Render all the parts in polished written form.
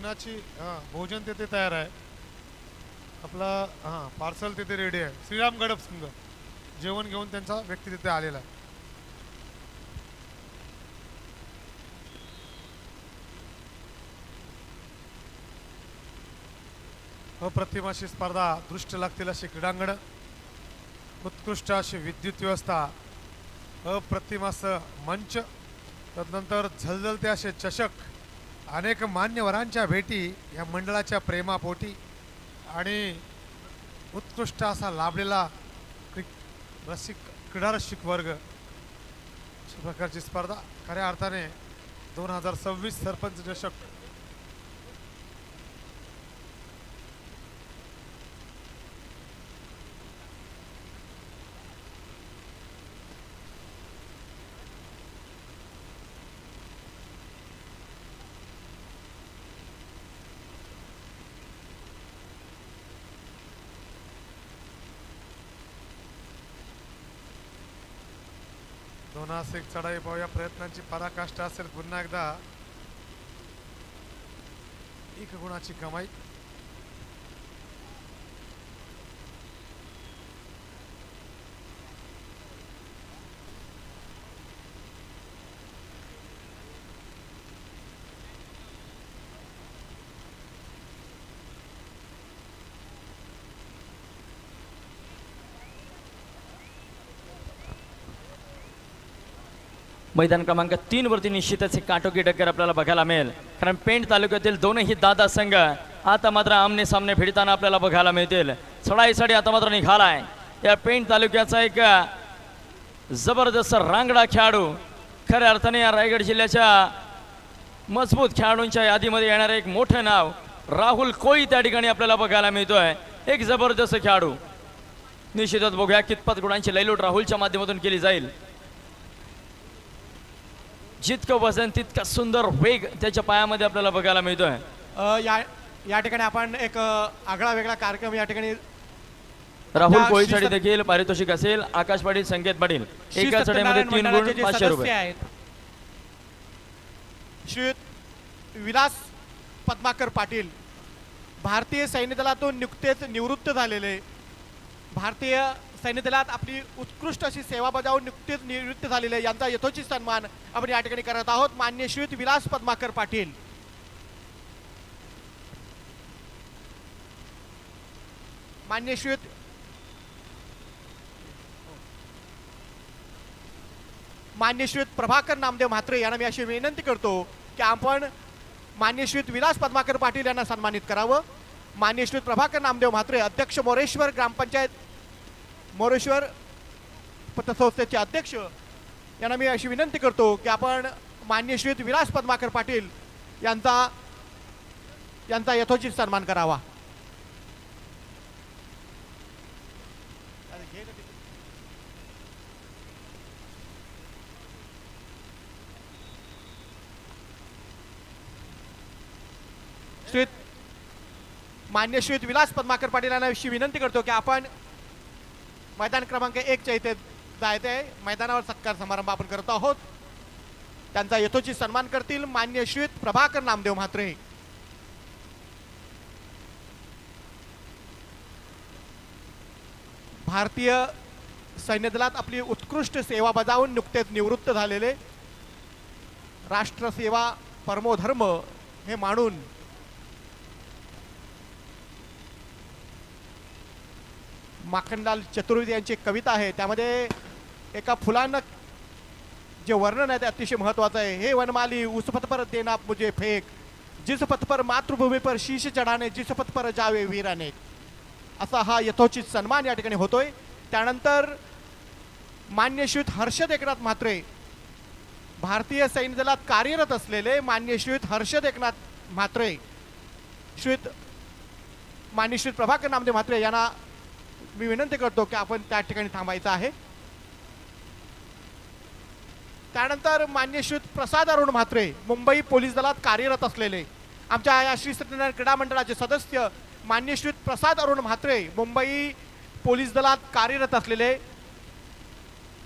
भोजनाची भोजन तिथे तयार आहे. आपला पार्सल तिथे रेडी आहे. श्रीराम गडप संघ जेवण घेऊन त्यांचा व्यक्ती तिथे आलेला आहे. अप्रतिम अशी स्पर्धा, दृष्ट लागतील अशी क्रीडांगण, उत्कृष्ट अशी विद्युत व्यवस्था, अप्रतिम असं मंच, तदनंतर झलझलते असे चषक, अनेक मान्यवरांच्या भेटी या मंडळाच्या प्रेमापोटी आणि उत्कृष्ट असा लाभलेला क्रीडा रसिक वर्ग, अशा प्रकारची स्पर्धा खऱ्या अर्थाने 2026 सरपंच चषक दोनास एक चढाई पाहूया. प्रयत्नांची पराकाष्ठा असेल पुन्हा एकदा. एक गुणाची कमाई. मैदान क्रमांक 3 वरती निश्चितच काटोकी टक्कर आपल्याला बघायला मिळेल, कारण पेंट तालुक्यातील दोनही दादा संघ आता मात्र आमने सामने भिडताना आपल्याला बघायला मिळतील. चढाईसाठी आता मात्र निघालाय या पेंट तालुक्याचा एक जबरदस्त रांगडा खेळाडू. खऱ्या अर्थाने या रायगड जिल्ह्याच्या मजबूत खेळाडूंच्या यादीमध्ये येणारे एक मोठं नाव राहुल कोळी त्या ठिकाणी आपल्याला बघायला मिळतोय. एक जबरदस्त खेळाडू. निश्चितच बघूया कितपत गुणांची लयलूट राहुलच्या माध्यमातून केली जाईल. जितकं वजन तितका सुंदर वेग त्याच्या पायामध्ये आपल्याला बघायला मिळतोय. या ठिकाणी आपण एक आगळा वेगळा कार्यक्रम या ठिकाणी राहुल कोळीसाठी देखील पारितोषिक असेल. आकाश पाटील, संकेत पाटील एका चढाईमध्ये 3 गुण 500 रुपये. श्री विलास पद्माकर पाटील भारतीय सैन्य दलातून नुकतेच निवृत्त झालेले, भारतीय सैन्य दलात आपली उत्कृष्ट अशी सेवा बजावून नुकतेच निवृत्त झालेले यांचा यथोचित सन्मान आपण या ठिकाणी करत आहोत. माननीय श्री विलास पद्माकर पाटील. माननीय श्री प्रभाकर नामदेव म्हात्रे यांना मी अशी विनंती करतो की आपण माननीय श्री विलास पद्माकर पाटील यांना सन्मानित करावं. माननीय श्री प्रभाकर नामदेव म्हात्रे, अध्यक्ष मोरेश्वर ग्रामपंचायत मोरेश्वर पतसंस्थेचे अध्यक्ष, यांना मी अशी विनंती करतो की आपण माननीय श्री विलास पद्माकर पाटील यांचा यथोचित सन्मान करावा. मान्य श्री विलास पद्माकर पाटील यांना अशी विनंती करतो की आपण मैदान क्रमांक 1 च्या इथे जायचे आहे. मैदानावर सत्कार समारंभ आपण करत आहोत. त्यांचा यथोचित सन्मान करतील मान्य श्री प्रभाकर नामदेव म्हात्रे. भारतीय सैन्य दलात आपली उत्कृष्ट सेवा बजावून नुकतेच निवृत्त झालेले, राष्ट्रसेवा परमोधर्म हे मानून माखनलाल चतुर्वेदी यांची कविता आहे, त्यामध्ये एका फुलानं जे वर्णन आहे ते अतिशय महत्त्वाचं आहे. हे वनमाली उस पथ पर देना मुझे फेक, जिस पथ पर मातृभूमी पर शीश चढाने, जिस पथ पर जावे वीराने. असा हा यथोचित सन्मान या ठिकाणी होतोय. त्यानंतर मान्य श्री हर्षद एकनाथ म्हात्रे, भारतीय सैन्य दलात कार्यरत असलेले मान्य श्री हर्षद एकनाथ म्हात्रे, मान्य श्री प्रभाकर नामदेव म्हात्रे यांना मी विनंती करतो की आपण त्या ठिकाणी थांबायचं आहे. त्यानंतर मान्य श्री प्रसाद अरुण म्हात्रे, मुंबई पोलीस दलात कार्यरत असलेले आमच्या या श्री सत्यनारायण क्रीडा मंडळाचे सदस्य मान्य श्री प्रसाद अरुण म्हात्रे, मुंबई पोलीस दलात कार्यरत असलेले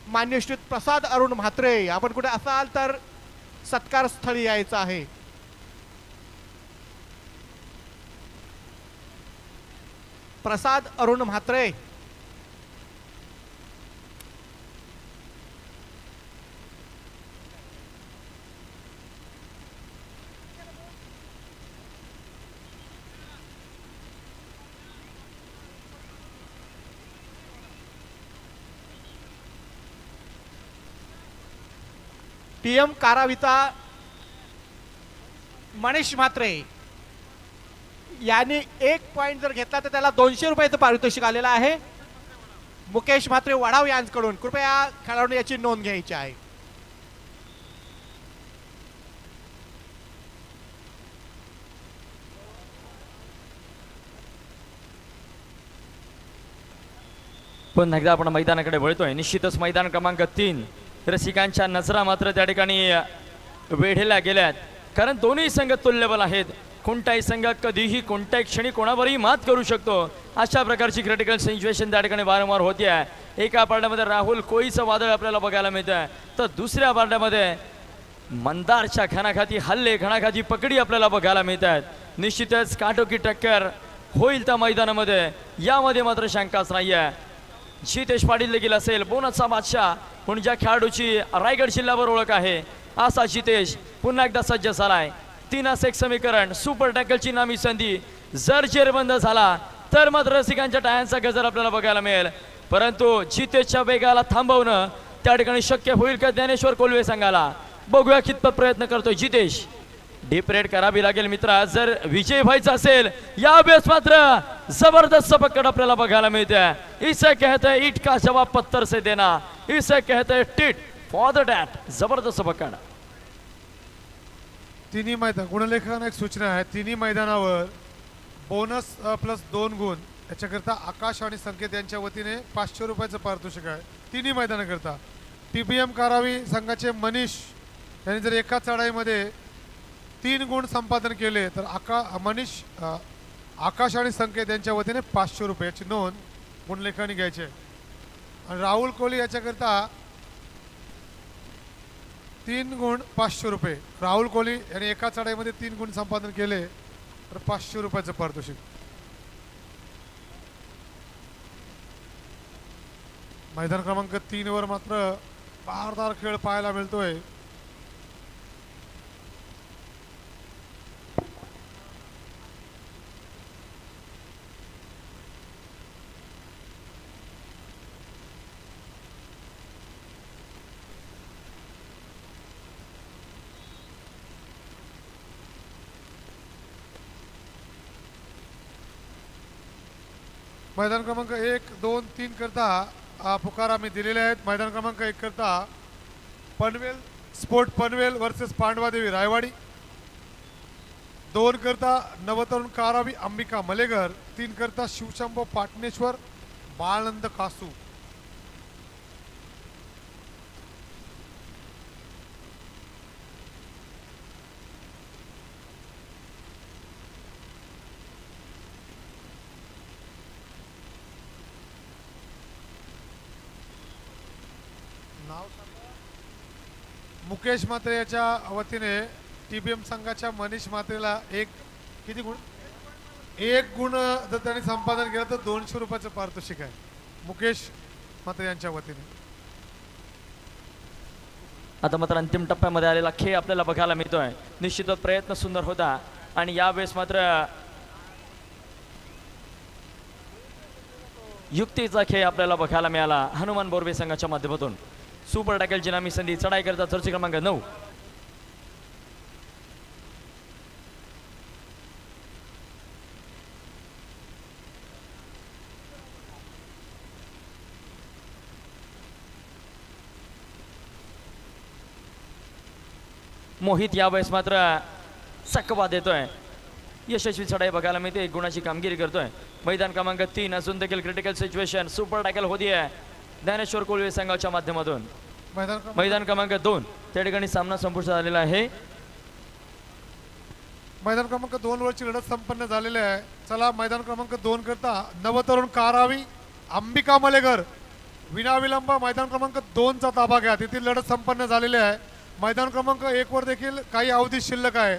मान्य श्री प्रसाद अरुण म्हात्रे. आपण कुठे असाल तर सत्कार स्थळी यायचं आहे. प्रसाद अरुण म्हात्रे. टीएम काराविता मनीष म्हात्रे यांनी 1 पॉइंट जर घेतला तर त्याला 200 रुपयाचं पारितोषिक आलेलं आहे. मुकेश म्हात्रे वडाव यांच्याकडून कृपया खेळाडू याची नोंद घ्यायची आहे. पुन्हा एकदा आपण मैदानाकडे वळतोय. निश्चितच मैदान क्रमांक 3 रसिकांच्या नजरा मात्र त्या ठिकाणी वेढलेल्या गेल्यात, कारण दोन्ही संघ तुल्यबल आहेत. कोणताही संघ कधीही कोणत्याही क्षणी कोणावरही मात करू शकतो, अशा प्रकारची क्रिटिकल सिच्युएशन त्या ठिकाणी वारंवार होती आहे. एका पारड्यामध्ये राहुल कोळीचं वादळ आपल्याला बघायला मिळतं आहे, तर दुसऱ्या पारड्यामध्ये मंदारच्या घणाघाती हल्ले, घणाघाती पकडी आपल्याला बघायला मिळत आहेत. निश्चितच काटोकी टक्कर होईल त्या मैदानामध्ये, यामध्ये मात्र शंकाच नाही आहे. जितेश पाटील देखील असेल, बोनसचा बादशाह म्हणून ज्या खेळाडूची रायगड जिल्ह्यावर ओळख आहे, असा जितेश पुन्हा एकदा सज्ज झालाय. 3-1 समीकरण, सुपर टॅकलची नामी संधी. जर जेरबंद झाला तर मात्र रसिकांच्या टाळ्यांचा गजर आपल्याला बघायला मिळेल, परंतु जितेशच्या वेगाला थांबवणं त्या ठिकाणी शक्य होईल का ज्ञानेश्वर कोल्हे संघाला? बघूया कितपत प्रयत्न करतोय जितेश. डीप रेड करावी लागेल मित्रा, जर विजय व्हायचा असेल. यावेळेस मात्र जबरदस्त पकड आपल्याला बघायला मिळते. इसे कहते हैं ईट का जवाब पत्थर से देना, इसे कहते हैं टिट फॉर द डॅट. जबरदस्त पकड. तिन्ही मैदान गुणलेखकांना एक सूचना आहे, तिन्ही मैदानावर बोनस प्लस 2 गुण याच्याकरता आकाश आणि संकेत यांच्या वतीने 500 रुपयाचं पारितोषिक आहे तिन्ही मैदानाकरता. TBM कारावी संघाचे मनीष यांनी जर एका चढाईमध्ये 3 गुण संपादन केले तर आकाश आणि संकेत यांच्या वतीने 500 रुपयाची नोंद गुणलेखाने घ्यायची आहे. आणि राहुल कोहली याच्याकरता 3 गुण 500 रुपये. राहुल कोहली यांनी एका चढाईमध्ये 3 गुण संपादन केले तर 500 रुपयाचं पारितोषिक. मैदान क्रमांक 3 वर मात्र बहारदार खेळ पाहायला मिळतोय. मैदान क्रमांक 1, 2, 3 करता पुकार आम्ही दिलेले आहेत. मैदान क्रमांक 1 करता पनवेल स्पोर्ट पनवेल वर्सेस पांडवादेवी रायवाडी. 2 करता नवतरुण कारावी अंबिका मलेगर. 3 करता शिवशंभो पाटणेश्वर बाळनंद कासू. मुकेश म्हात्रे याच्या वतीने TBM संघाच्या मनीष म्हात्रेला किती गुण 1 गुण जर त्यांनी संपादन केलं तर 200 रुपयाचं पारितोषिक आहे मुकेश म्हात्रे यांच्या वतीने. आता मात्र अंतिम टप्प्यामध्ये आलेला खेळ आपल्याला बघायला मिळतोय. निश्चितच प्रयत्न सुंदर होता आणि यावेळेस मात्र युक्तीचा खेळ आपल्याला बघायला मिळाला हनुमान बोरवे संघाच्या माध्यमातून. सुपर टॅकल जिनामी संधी चढाई करता जर्सी क्रमांक 9. मोहित यावेळेस मात्र चकवा देतोय. यशस्वी चढाई बघायला मिळते, 1 गुणाची कामगिरी करतोय. मैदान क्रमांक 3 अजून देखील क्रिटिकल सिच्युएशन. सुपर टॅकल होतीये ज्ञानेश्वर कोल्हे संघाच्या माध्यमातून. मैदान क्रमांक 2 त्या ठिकाणी सामना संपुष्टात आलेला आहे. मैदान क्रमांक 2 वरची लढत संपन्न झालेली आहे. चला मैदान क्रमांक 2 करता नवतरुण कारावी अंबिका मलेगर. विनाविलंब मैदान क्रमांक 2 चा ताबा घ्या. तेथील लढत संपन्न झालेली आहे. मैदान क्रमांक 1 वर देखील काही अवधी शिल्लक आहे.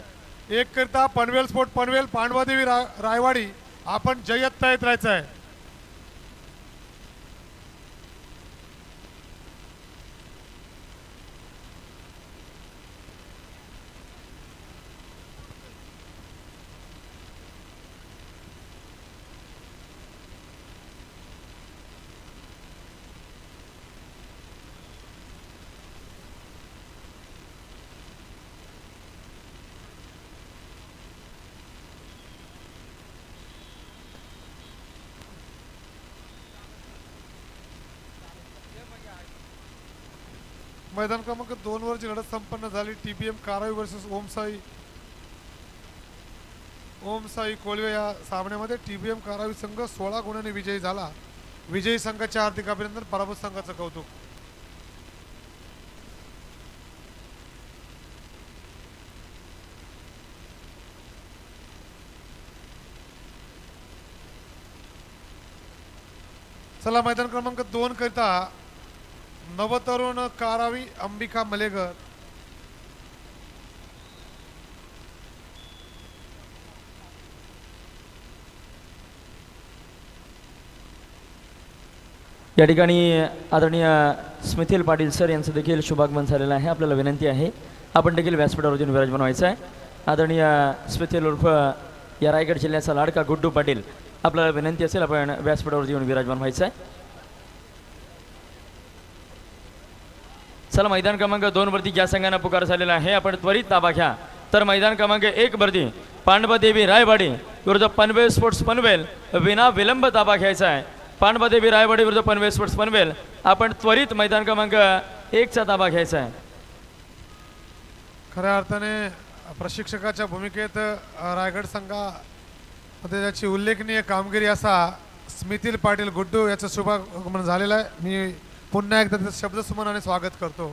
1 करता पनवेल स्पोर्ट पनवेल पांडवादेवी रायवाडी. आपण जय्यत तयारीत राहायचं आहे. मैदान क्रमांक 2 वर जी लढत संपन्न झाली TBM कारावी वर्सेस ओमसाई कोलवे या सामन्यामध्ये TBM कारावी संघ 16 गुणांनी विजयी झाला. विजयी संघाचे हार्दिक अभिनंदन, पराभूत संघाचं कौतुक. चला मैदान क्रमांक 2 करिता नवतरुण कारावी अंबिका मलेगर या ठिकाणी आदरणीय स्मिथिल पाटील सर यांचं देखील शुभागमन झालेलं आहे. आपल्याला विनंती आहे आपण देखील व्यासपीठावर येऊन विराजमान व्हायचं आहे. आदरणीय स्मिथिल उर्फ या रायगड जिल्ह्याचा लाडका गुड्डू पाटील, आपल्याला विनंती असेल आपण व्यासपीठावर येऊन विराजमान व्हायचं आहे. चला मैदान क्रमांक 2 वरती ज्या संघांना पुकार झालेला आहे आपण त्वरित ताबा घ्या. तर मैदान क्रमांक 1 वरती पांडवादेवी रायवाडी विरुद्ध पनवेल स्पोर्ट्स पनवेल विना विलंब ताबा घ्यायचा आहे. पांडवादेवी रायवाडी विरुद्ध पनवेल स्पोर्ट्स पनवेल आपण त्वरित मैदान क्रमांक 1 चा ताबा घ्यायचा आहे. खऱ्या अर्थाने प्रशिक्षकाच्या भूमिकेत रायगड संघामध्ये त्याची उल्लेखनीय कामगिरी असा स्मिथिल पाटील गुड्डू याचं शुभागमन झालेलं आहे. मी पुन्हा एकदा त्याचं शब्दसुमनाने स्वागत करतो.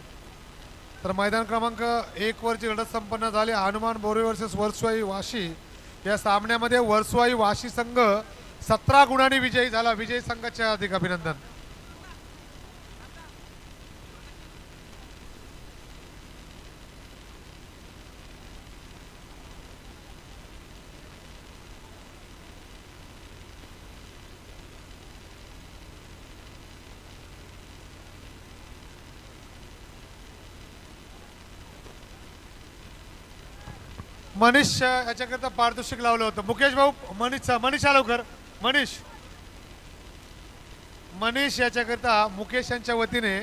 तर मैदान क्रमांक 1 वरची लढत संपन्न झाली. हनुमान बोरे वर्सेस वर्सवाई वाशी या सामन्यामध्ये वर्सवाई वाशी संघ 17 गुणांनी विजयी झाला. विजयी संघाचे हार्दिक अभिनंदन. मनीष याच्याकरता पारितोषिक लावलं होतं. मुकेश भाऊ, मनीषा लवकर. मनीष याच्याकरता मुकेश यांच्या वतीने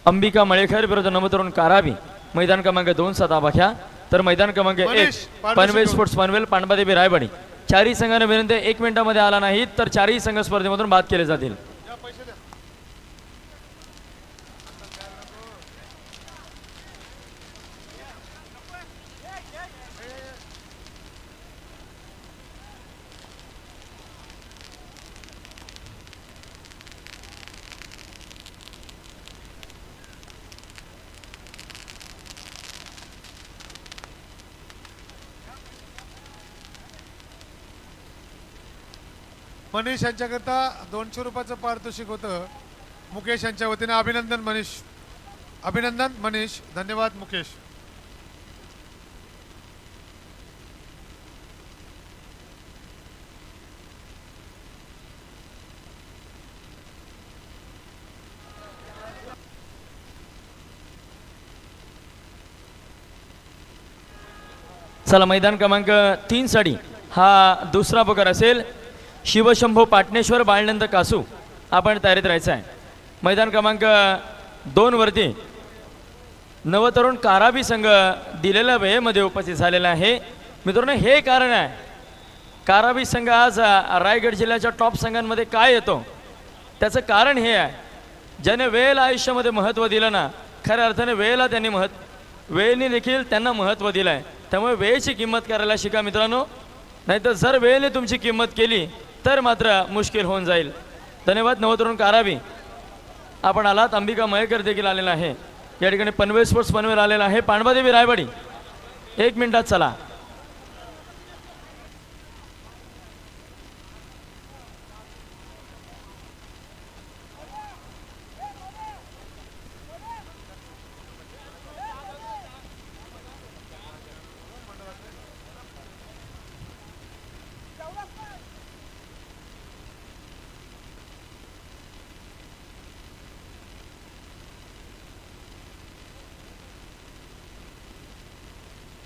अंबिका मळेकर विरुद्ध नवतरुण कारावी मैदान क्रमांक 2 चा ताबा घ्या. तर मैदान क्रमांक 1 पनवेल स्पोर्ट्स पनवेल पांडवादेवी रायवाडी चारही संघांना विनंती 1 मिनिटामध्ये आला नाही तर चारही संघ स्पर्धेमधून बाद केले जातील. मनीष यांच्याकरता 200 रुपयाचं पारितोषिक होतं. मुकेश यांच्या वतीने अभिनंदन मनीष. अभिनंदन मनीष. धन्यवाद मुकेश. चला मैदान क्रमांक 3 साठी हा दुसरा पुकार असेल. शिवशंभो पाटणेश्वर बाळनंद कासू आपण तयारीत राहायचं आहे. मैदान क्रमांक 2 वरती नवतरुण कारावी संघ दिलेल्या वेळेमध्ये उपस्थित झालेला आहे. मित्रांनो, हे कारण आहे कारावी संघ आज रायगड जिल्ह्याच्या टॉप संघांमध्ये काय येतो त्याचं कारण हे आहे, ज्याने वेळेला आयुष्यामध्ये महत्त्व दिलं ना, खऱ्या अर्थाने वेळेला त्यांनी वेळेने देखील त्यांना महत्त्व दिलं आहे. त्यामुळे वेळेची किंमत करायला शिका मित्रांनो, नाहीतर जर वेळेने तुमची किंमत केली तर मात्र मुश्किल होऊन जाईल. धन्यवाद नवतरुण कारावी आपण आलात. अंबिका मयेकर देखील आलेला आहे. या ठिकाणी पनवेल स्पोर्ट्स पनवेल आलेला आहे. पांडवादेवी रायवाडी 1 मिनिटात चला.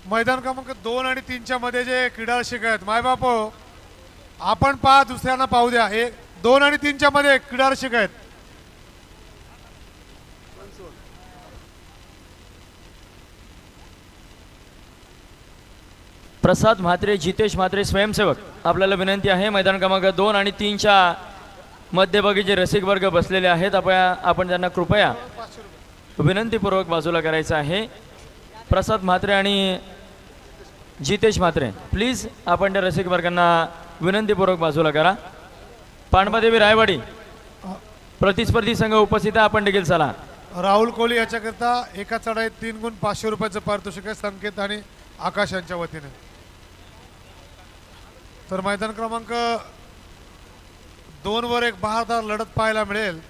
मैदान क्रमांक 2 आणि 3 च्या मध्ये जे क्रीडा रसिक आहेत, मायबाप आपण पहा, दुसऱ्यांना पाहू द्या. 2 आणि 3 च्या मध्ये क्रीडा रसिक आहेत. प्रसाद म्हात्रे, जितेश म्हात्रे स्वयंसेवक, आपल्याला विनंती आहे मैदान क्रमांक 2 आणि 3 च्या मध्यभागी जे रसिक वर्ग बसलेले आहेत आपण त्यांना कृपया विनंतीपूर्वक बाजूला करायचं आहे. प्रसाद म्हात्रे आणि जितेश म्हात्रे प्लीज आपण त्या रसिक वर्गांना विनंतीपूर्वक बाजूला करा. पांडवादेवी रायवाडी प्रतिस्पर्धी संघ उपस्थित आहे, आपण देखील चला. राहुल कोहली याच्याकरता एका चढाईत 3 गुण 500 रुपयाचं पारितोषिक आहे संकेत आणि आकाश यांच्या वतीने. तर मैदान क्रमांक 2 वर एक बहारदार लढत पाहायला मिळेल.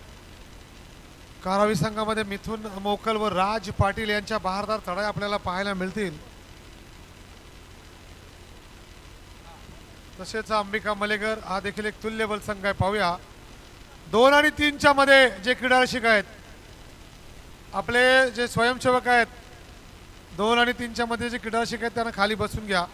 कारावी संघामध्ये मिथुन मोकल व राज पाटील यांच्या बहारदार चढाई आपल्याला पाहायला मिळतील. तसेच अंबिका मलेकर हा देखील एक तुल्यबल संघ आहे. पाहूया 2 आणि 3च्या मध्ये जे क्रीडारसिक आहेत, आपले जे स्वयंसेवक आहेत, 2 आणि 3च्या मध्ये जे क्रीडारसिक आहेत त्यांना खाली बसून घ्या.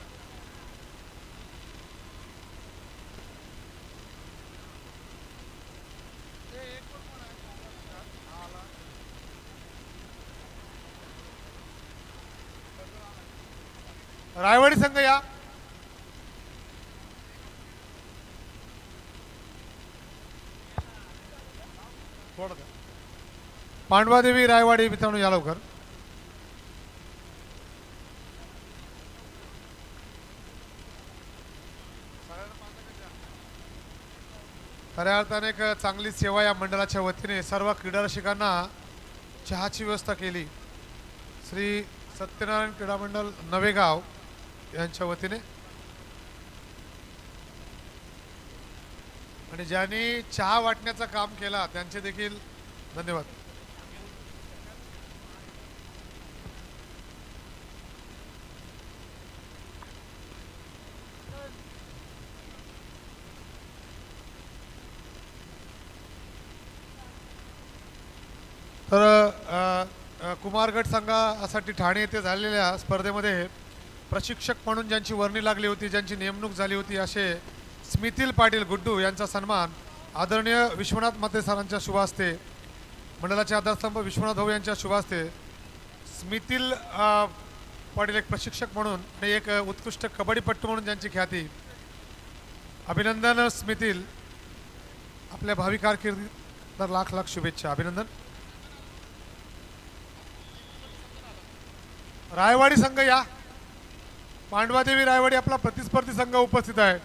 रायवाडी संघ या. पांडवादेवी रायवाडी मित्रांनो या लवकर. खऱ्या अर्थाने एक चांगली सेवा या मंडळाच्या वतीने सर्व क्रीडा रसिकांना चहाची व्यवस्था केली. श्री सत्यनारायण क्रीडा मंडळ नवेगाव यांच्या वतीने. आणि ज्यांनी चहा वाटण्याचं काम केला त्यांचे देखील धन्यवाद. तर कुमारगड संघासाठी ठाणे येथे झालेल्या स्पर्धेमध्ये प्रशिक्षक म्हणून ज्यांची वर्णी लागली होती, ज्यांची नेमणूक झाली होती, असे स्मितील पाटील गुड्डू यांचा सन्मान आदरणीय विश्वनाथ म्हात्रे सरांच्या शुभास्ते, मंडळाचे आधारस्तंभ विश्वनाथ भाऊ यांच्या शुभास्ते स्मितील पाटील एक प्रशिक्षक म्हणून आणि एक उत्कृष्ट कबड्डीपट्टू म्हणून ज्यांची ख्याती. अभिनंदन स्मितील, आपल्या भावी कारकिर्दीत लाख लाख शुभेच्छा. अभिनंदन. रायवाडी संघ या. पांडवादेवी रायवाडी आपला प्रतिस्पर्धी संघ उपस्थित आहे.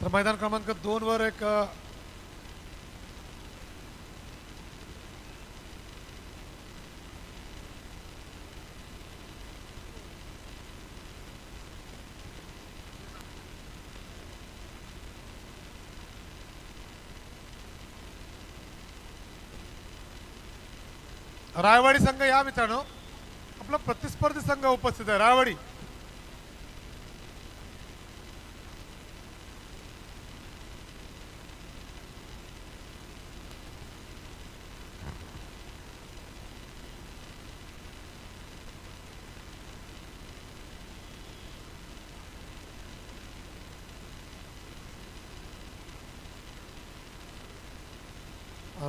तर मैदान क्रमांक 2 वर एक रायवाडी संघ या मित्रांनो, आपला प्रतिस्पर्धी संघ उपस्थित आहे. रायवाडी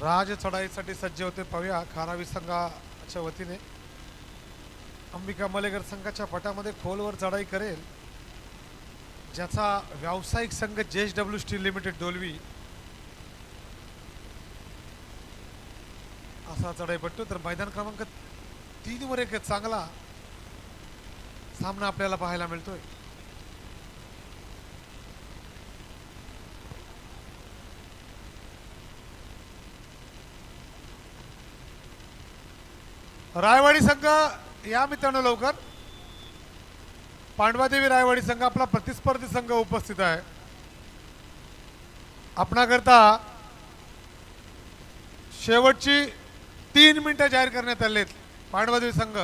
राज चढाईसाठी सज्ज होते. पाहूया खारावी संघाच्या वतीने अंबिका मलेकर संघाच्या पटामध्ये खोलवर चढाई करेल ज्याचा व्यावसायिक संघ JSW स्टील लिमिटेड डोलवी असा चढाईपट्टू. तर मैदान क्रमांक 3 वर एक चांगला सामना आपल्याला पाहायला मिळतोय. रायवाडी संघ या मित्रांनो लवकर. पांडवादेवी रायवाडी संघ आपला प्रतिस्पर्धी संघ उपस्थित आहे. आपणाकरता शेवटची 3 मिनिटं जाहीर करण्यात आलेत. पांडवादेवी संघ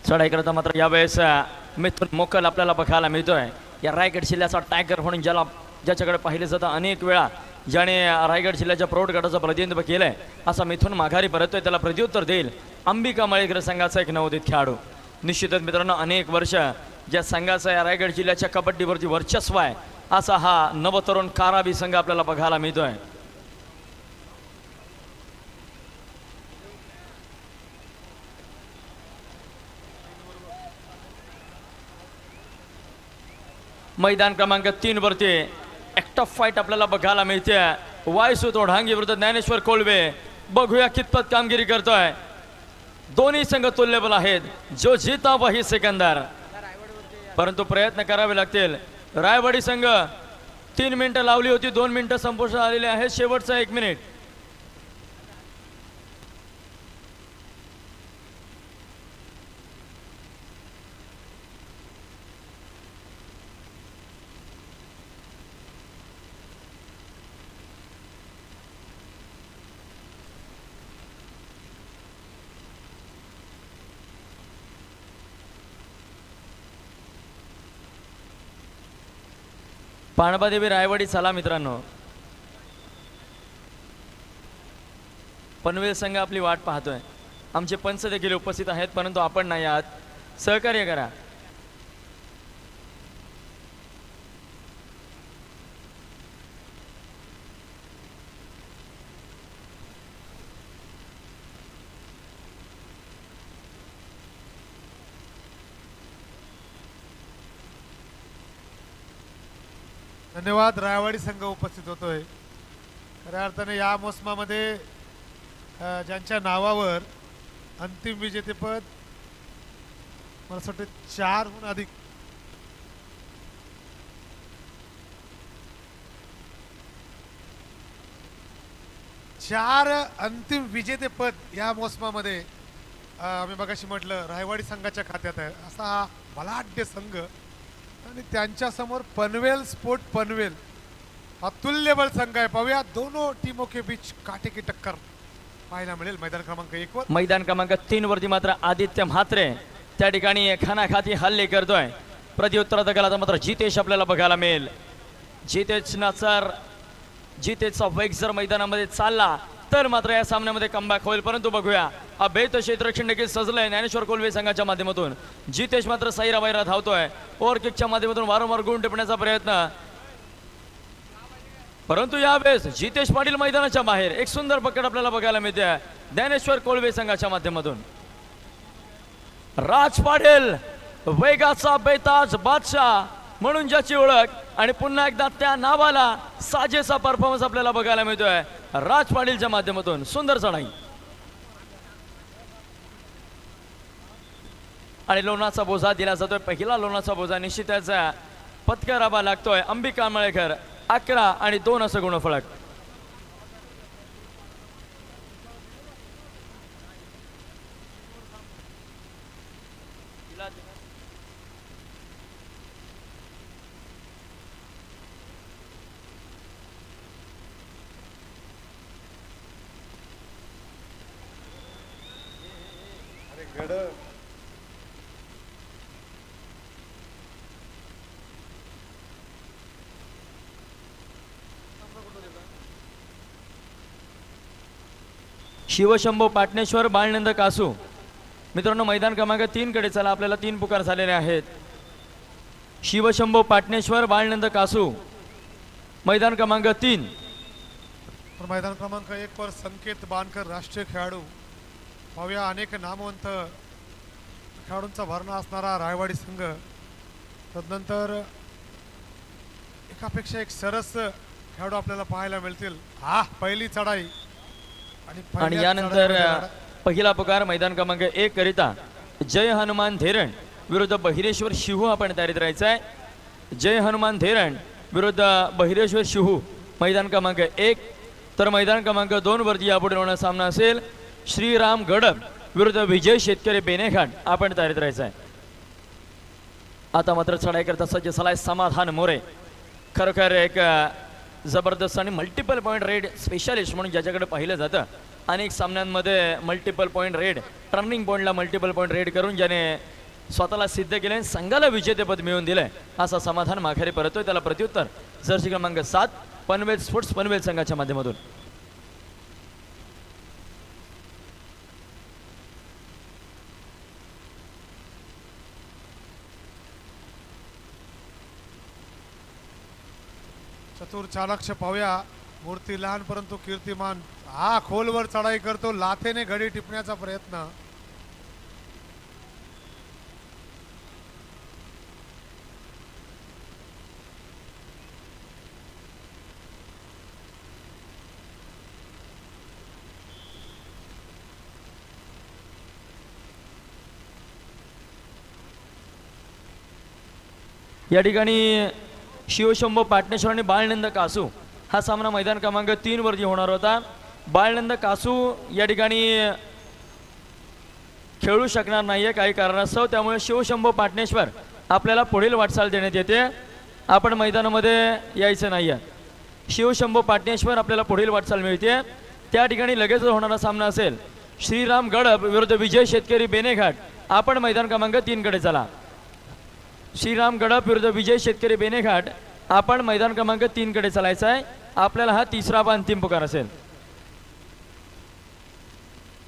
चढाई करता मात्र यावेळेस मिथुन मोकल आपल्याला बघायला मिळतोय. या रायगड जिल्ह्याचा टायगर म्हणून ज्याच्याकडे पाहिले जातं अनेक वेळा, ज्याने रायगड जिल्ह्याच्या प्रौढ गटाचं प्रतिनिधित्व केलंय, असा मिथुन माघारी परततोय. त्याला प्रत्युत्तर देईल अंबिका मळेकर संघाचा एक नवोदित खेळाडू. निश्चितच मित्रांनो, अनेक वर्ष ज्या संघाचा या रायगड जिल्ह्याच्या कबड्डीवरती वर्चस्व आहे, असा हा नवतरुण कारावी संघ आपल्याला बघायला मिळतोय. मैदान क्रमांक 3 वरती एक टफ फाईट आपल्याला बघायला मिळते. वायसू तोढांगी विरुद्ध ज्ञानेश्वर कोळवे. बघूया कितपत कामगिरी करतोय. दोन्ही संघ तुल्यबल आहेत. जो जीता वही सिकंदर, परंतु प्रयत्न करावे लागतील. रायवाडी संघ 3 मिनिटं लावली होती, 2 मिनिटं संपुष्टात आलेले आहेत. शेवटचा 1 मिनिट. पाणबादेवी रायवाडी चला मित्रांनो. पनवेल संघ आपली वाट पाहतोय. आमचे पंच देखील उपस्थित आहेत, परंतु आपण नाही आहात. सहकार्य करा. धन्यवाद. रायवाडी संघ उपस्थित होतोय. खऱ्या अर्थाने या मोसमामध्ये ज्यांच्या नावावर अंतिम विजेतेपद मला असं वाटतं 4हून अधिक चार अंतिम विजेतेपद या मोसमामध्ये आम्ही मगाशी म्हटलं रायवाडी संघाच्या खात्यात आहे. असा हा बलाढ्य संघ आणि त्यांच्या समोर पनवेल स्पोर्ट पनवेल अतुल्यबल संघ आहे. पाहूया दोनों टीमों के बीच काटे की टक्कर पाहायला मिळेल मैदान क्रमांक 1 वर. मैदान क्रमांक 3 वरती मात्र आदित्य म्हात्रे त्या ठिकाणी खानाखाती हल्ले करतोय. प्रत्युत्तरात आता मात्र जितेश आपल्याला बघायला मिळेल. जितेशचा वेग जर मैदानामध्ये चालला तर मात्र या सामन्यामध्ये कमबॅक होईल. परंतु बघूया अभेद क्षेत्ररक्षण देखील सजलंय ज्ञानेश्वर कोल्वे संघाच्या माध्यमातून. जितेश मात्र सैरा वैरा धावतोय. ओव्हर किकच्या माध्यमातून वारंवार गुण टिपण्याचा प्रयत्न, परंतु यावेळेस जितेश पाटील मैदानाच्या बाहेर. एक सुंदर पकड आपल्याला बघायला मिळते ज्ञानेश्वर कोल्वे संघाच्या माध्यमातून. राज पाटील वेगाचा बेताज बादशाह म्हणून ज्याची ओळख आणि पुन्हा एकदा त्या नावाला साजेसा परफॉर्मन्स आपल्याला बघायला मिळतोय राज पाटीलच्या माध्यमातून. सुंदर चढाई आणि लोणाचा बोजा दिला जातोय. पहिला लोणाचा बोजा निश्चितच पत्करावा लागतोय. अंबिका मळेकर 11 आणि 2 असं गुणफलक. शिवशंभो पाटणेश्वर बाळनंद कासू. मित्रांनो मैदान क्रमांक 3 कडे चला. आपल्याला 3 पुकार झालेले आहेत. शिवशंभो पाटणेश्वर बाळनंद कासू मैदान क्रमांक 3. तर मैदान क्रमांक 1 वर संकेत बानकर राष्ट्रीय खेळाडू. पाहूया अनेक नामवंत खेळाडूंचा भरणा असणारा रायवाडी संघ. तदनंतर एकापेक्षा एक सरस खेळाडू आपल्याला पाहायला मिळतील. पहिली चढाई आणि यानंतर पहिला पुकार मैदान क्रमांक 1 करिता जय हनुमान धेरण विरुद्ध बहिरेश्वर शिहू आपण तयारीत राहायचं आहे. जय हनुमान धेरण विरुद्ध बहिरेश्वर शिहू मैदान क्रमांक 1. तर मैदान क्रमांक 2 वरती यापुढे होणारा सामना असेल श्रीराम गडब विरुद्ध विजय शेतकरी बेनेघाट आपण तयारीत राहायचं आहे. आता मात्र चढाई करता सज्ज झालाय समाधान मोरे. खरोखर एक जबरदस्त आणि मल्टिपल पॉईंट रेड स्पेशालिस्ट म्हणून ज्याच्याकडे पाहिलं जातं. अनेक सामन्यांमध्ये मल्टिपल पॉईंट रेड, टर्निंग पॉईंटला मल्टिपल पॉईंट रेड करून ज्याने स्वतःला सिद्ध केले, संघाला विजेतेपद मिळवून दिलंय, असा समाधान माघारी परतोय. त्याला प्रत्युत्तर जर्सी क्रमांक 7 पनवेल स्पोर्ट्स पनवेल संघाच्या माध्यमातून. चतुर चालक्ष पाहूया. मूर्ती लहान परंतु कीर्तिमान. खोलवर चढाई करतो. लाथेने घडी टिपण्याचा प्रयत्न. या ठिकाणी शिवशंभो पाटणेश्वर आणि बाळनंद कासू हा सामना मैदान क्रमांक 3 वरती होणार होता. बाळनंद कासू या ठिकाणी खेळू शकणार नाही आहे काही कारणास्तव, त्यामुळे शिवशंभो पाटणेश्वर आपल्याला पुढील वाटचाल देण्यात येते. आपण मैदानामध्ये यायचं नाही आहे. शिवशंभो पाटणेश्वर आपल्याला पुढील वाटचाल मिळते. त्या ठिकाणी लगेच होणारा सामना असेल श्रीराम गडब विरुद्ध विजय शेतकरी बेनेघाट. आपण मैदान क्रमांक 3 कडे चला. श्रीराम गडब विरुद्ध विजय शेतकरी बेनेघाट आपण मैदान क्रमांक 3 कडे चालायचं आहे. आपल्याला हा तिसरा व अंतिम पुकार असेल.